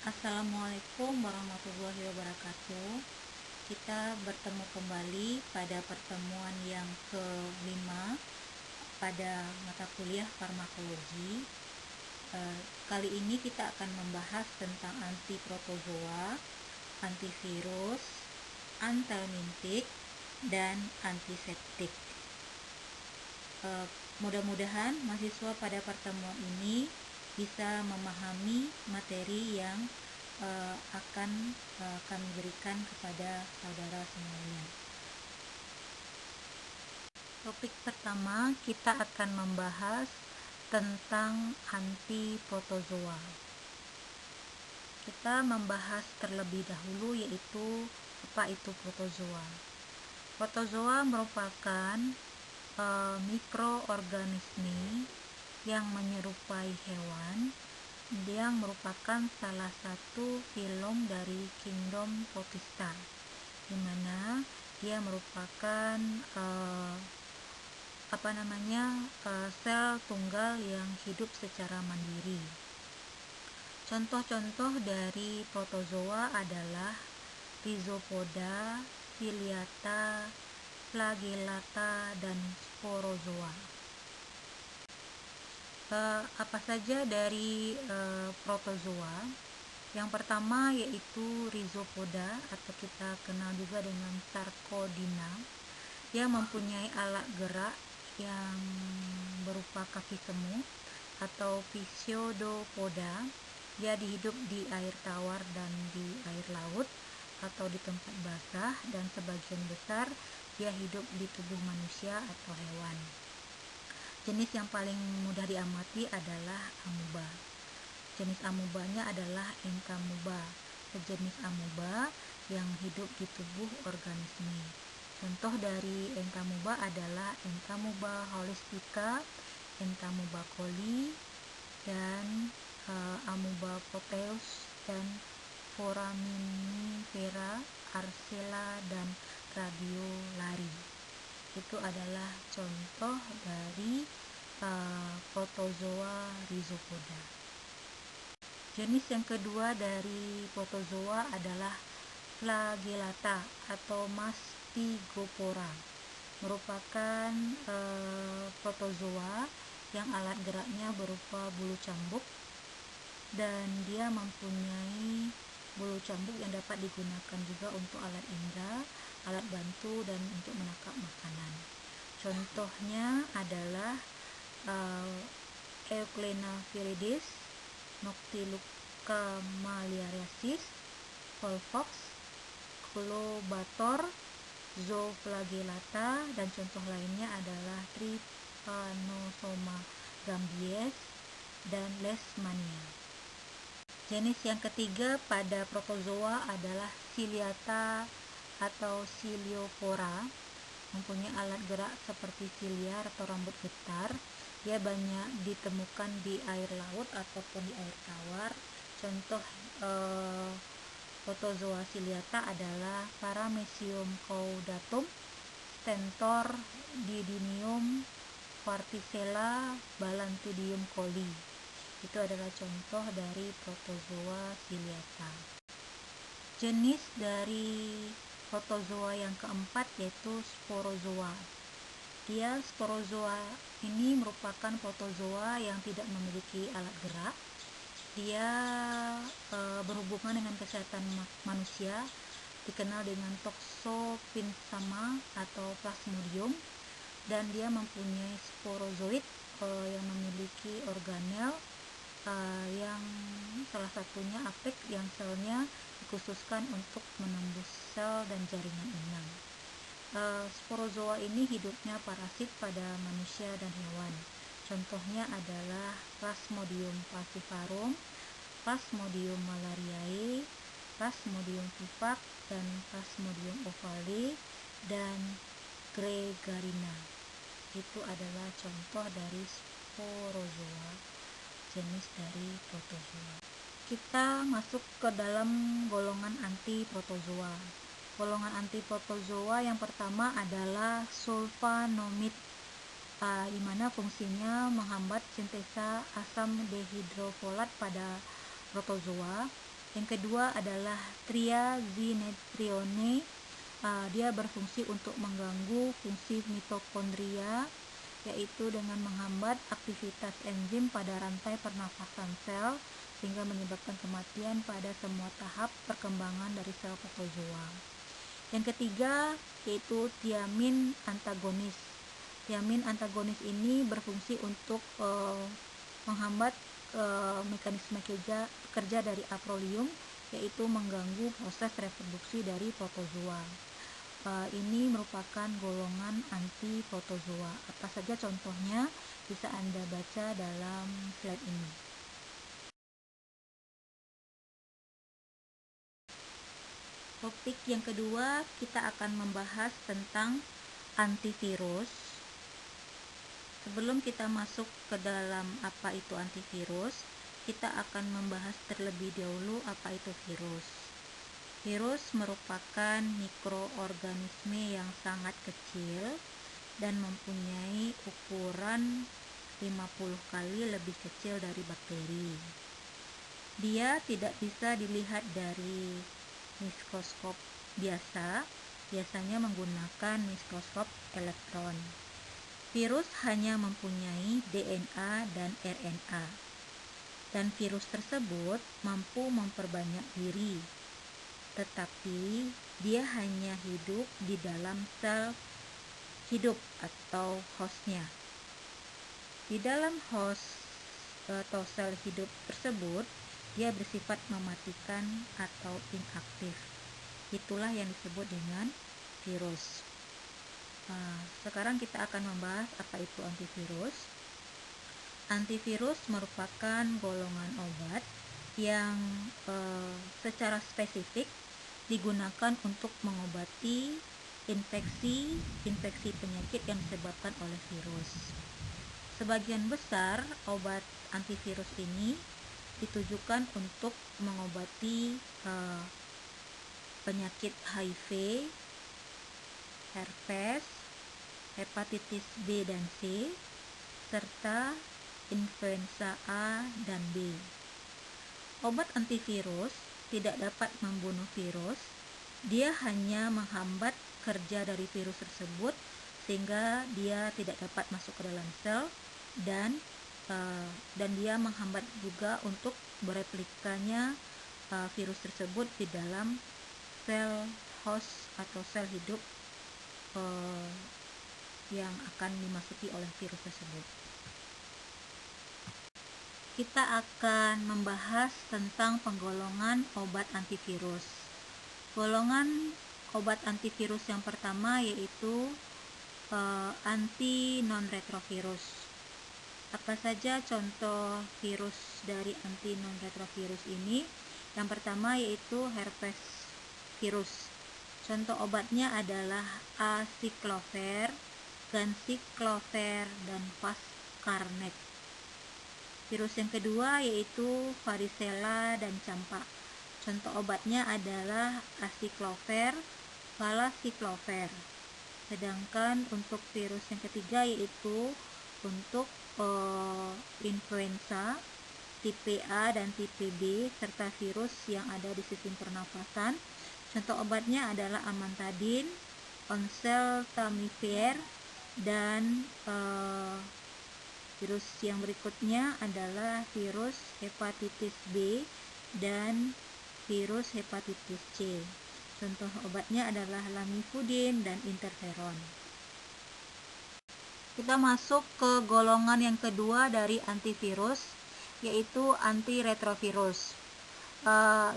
Assalamualaikum warahmatullahi wabarakatuh. Kita bertemu kembali pada pertemuan yang kelima pada mata kuliah farmakologi. Kali ini kita akan membahas tentang antiprotozoa, antivirus, antelmintik, dan antiseptik. Mudah-mudahan mahasiswa pada pertemuan ini bisa memahami materi yang akan kami berikan kepada saudara semuanya. Topik pertama, kita akan membahas tentang antiprotozoa. Kita membahas terlebih dahulu yaitu apa itu protozoa. Protozoa merupakan mikroorganisme yang menyerupai hewan yang merupakan salah satu filum dari kingdom Protista, di mana dia merupakan sel tunggal yang hidup secara mandiri. Contoh-contoh dari protozoa adalah Rhizopoda, Ciliata, Flagellata, dan Sporozoa. Apa saja dari protozoa? Yang pertama yaitu Rhizopoda, atau kita kenal juga dengan Sarcodina. Dia mempunyai alat gerak yang berupa kaki semut atau Pseudopoda. Dia hidup di air tawar dan di air laut atau di tempat basah, dan sebagian besar dia hidup di tubuh manusia atau hewan. Jenis yang paling mudah diamati adalah amuba. Jenis amubanya adalah Entamuba, sejenis amuba yang hidup di tubuh organisme. Contoh dari Entamuba adalah Entamuba holistica, Entamuba coli, dan Amuba proteus, dan Foraminifera, Arcella, dan Radiolari. Itu adalah contoh dari protozoa Rhizopoda. Jenis yang kedua dari protozoa adalah Flagellata atau Mastigopora. Merupakan protozoa yang alat geraknya berupa bulu cambuk, dan dia mempunyai bulu cambuk yang dapat digunakan juga untuk alat indera, alat bantu, dan untuk menangkap makanan. Contohnya adalah Euglena viridis, Noctiluca malariasis, Volvox, Clobator, Zooflagellata, dan contoh lainnya adalah Trypanosoma gambies dan Leishmania. Jenis yang ketiga pada protozoa adalah Ciliata atau Ciliopora, mempunyai alat gerak seperti silia atau rambut getar. Dia banyak ditemukan di air laut ataupun di air tawar. Contoh protozoa Ciliata adalah Paramecium caudatum, Stentor didinium, Varticella, Balantidium coli. Itu adalah contoh dari protozoa Ciliata. Jenis dari protozoa yang keempat yaitu Sporozoa. Sporozoa ini merupakan protozoa yang tidak memiliki alat gerak. Dia berhubungan dengan kesehatan manusia, dikenal dengan Toxoplasma atau Plasmodium, dan dia mempunyai sporozoid yang memiliki organel yang salah satunya apek, yang selnya dikhususkan untuk menembus sel dan jaringan inang. Sporozoa ini hidupnya parasit pada manusia dan hewan. Contohnya adalah Plasmodium falciparum, Plasmodium malariae, Plasmodium vivax, dan Plasmodium ovale, dan Gregarina. Itu adalah contoh dari sporozoa, jenis dari protozoa. Kita masuk ke dalam golongan antiprotozoa. Golongan antiprotozoa yang pertama adalah sulfanomid, di mana fungsinya menghambat sintesa asam dehidrofolat pada protozoa. Yang kedua adalah triazinetrione. Dia berfungsi untuk mengganggu fungsi mitokondria, yaitu dengan menghambat aktivitas enzim pada rantai pernafasan sel sehingga menyebabkan kematian pada semua tahap perkembangan dari sel protozoa. Yang ketiga yaitu tiamin antagonis. Tiamin antagonis ini berfungsi untuk menghambat mekanisme kerja dari aprolium, yaitu mengganggu proses reproduksi dari protozoa. Ini merupakan golongan anti protozoa. Apa saja contohnya bisa Anda baca dalam slide ini. Topik yang kedua, kita akan membahas tentang antivirus. Sebelum kita masuk ke dalam apa itu antivirus, kita akan membahas terlebih dahulu apa itu virus. Virus merupakan mikroorganisme yang sangat kecil dan mempunyai ukuran 50 kali lebih kecil dari bakteri. Dia tidak bisa dilihat dari mikroskop biasanya menggunakan mikroskop elektron. Virus hanya mempunyai DNA dan RNA, dan virus tersebut mampu memperbanyak diri, tetapi dia hanya hidup di dalam sel hidup atau hostnya. Di dalam host atau sel hidup tersebut, dia bersifat mematikan atau inaktif. Itulah yang disebut dengan virus. Sekarang kita akan membahas apa itu antivirus. Antivirus merupakan golongan obat yang secara spesifik digunakan untuk mengobati infeksi penyakit yang disebabkan oleh virus. Sebagian besar obat antivirus ini ditujukan untuk mengobati penyakit HIV, herpes, hepatitis B dan C, serta influenza A dan B. Obat antivirus tidak dapat membunuh virus, dia hanya menghambat kerja dari virus tersebut sehingga dia tidak dapat masuk ke dalam sel dan dia menghambat juga untuk bereplikanya virus tersebut di dalam sel host atau sel hidup yang akan dimasuki oleh virus tersebut. Kita akan membahas tentang penggolongan obat antivirus. Golongan obat antivirus yang pertama yaitu anti non-retrovirus. Apa saja contoh virus dari anti non-retrovirus ini? Yang pertama yaitu herpes virus. Contoh obatnya adalah aciclovir, ganciclovir, dan pascarnet. Virus yang kedua yaitu varicella dan campak. Contoh obatnya adalah aciclovir, valacyclovir. Sedangkan untuk virus yang ketiga yaitu untuk influenza tipe A dan tipe B serta virus yang ada di sistem pernafasan. Contoh obatnya adalah amantadin, oseltamivir, dan virus yang berikutnya adalah virus hepatitis B dan virus hepatitis C. Contoh obatnya adalah lamivudin dan interferon. Kita masuk ke golongan yang kedua dari antivirus, yaitu antiretrovirus.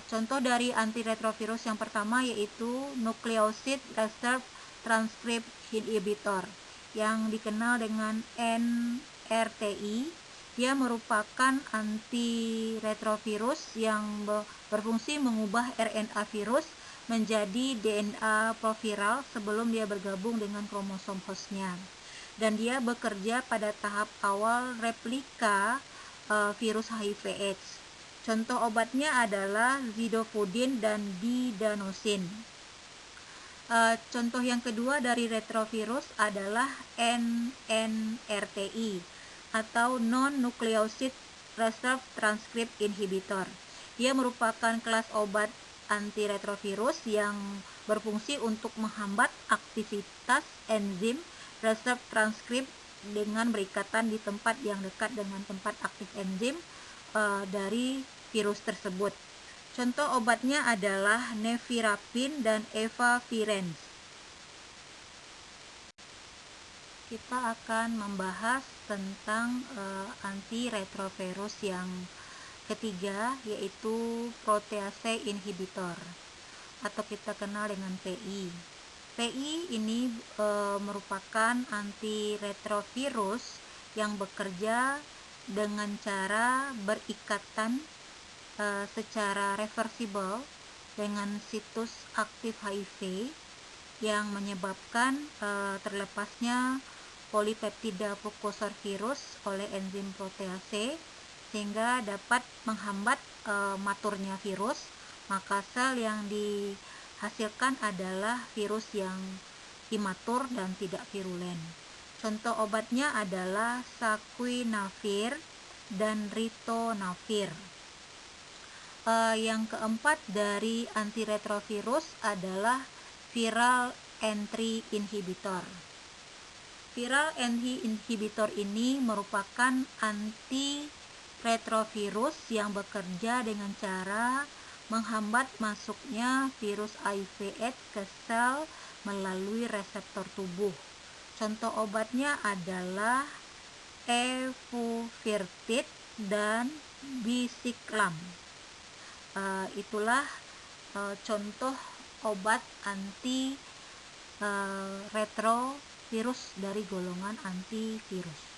Contoh dari antiretrovirus yang pertama yaitu nucleoside reserve transcript inhibitor yang dikenal dengan NRTI. Dia merupakan antiretrovirus yang berfungsi mengubah RNA virus menjadi DNA proviral sebelum dia bergabung dengan kromosom hostnya, dan dia bekerja pada tahap awal replika virus HIV/AIDS. Contoh obatnya adalah zidofudin dan didanosin. Contoh yang kedua dari retrovirus adalah NNRTI atau non-nucleoside reserve transcript inhibitor Ia merupakan kelas obat antiretrovirus yang berfungsi untuk menghambat aktivitas enzim resep transkrip dengan berikatan di tempat yang dekat dengan tempat aktif enzim dari virus tersebut. Contoh obatnya adalah nevirapin dan efavirenz. Kita akan membahas tentang antiretrovirus yang ketiga, yaitu protease inhibitor atau kita kenal dengan PI. PI ini merupakan antiretrovirus yang bekerja dengan cara berikatan secara reversibel dengan situs aktif HIV yang menyebabkan terlepasnya polipeptida precursor virus oleh enzim protease sehingga dapat menghambat maturnya virus. Maka sel yang dihasilkan adalah virus yang imatur dan tidak virulen. Contoh obatnya adalah saquinavir dan ritonavir. Yang keempat dari antiretrovirus adalah viral entry inhibitor. Viral entry inhibitor ini merupakan antiretrovirus yang bekerja dengan cara menghambat masuknya virus HIV/AIDS ke sel melalui reseptor tubuh. Contoh obatnya adalah evuvirtid dan bisiklam. Itulah contoh obat anti retrovirus dari golongan antivirus.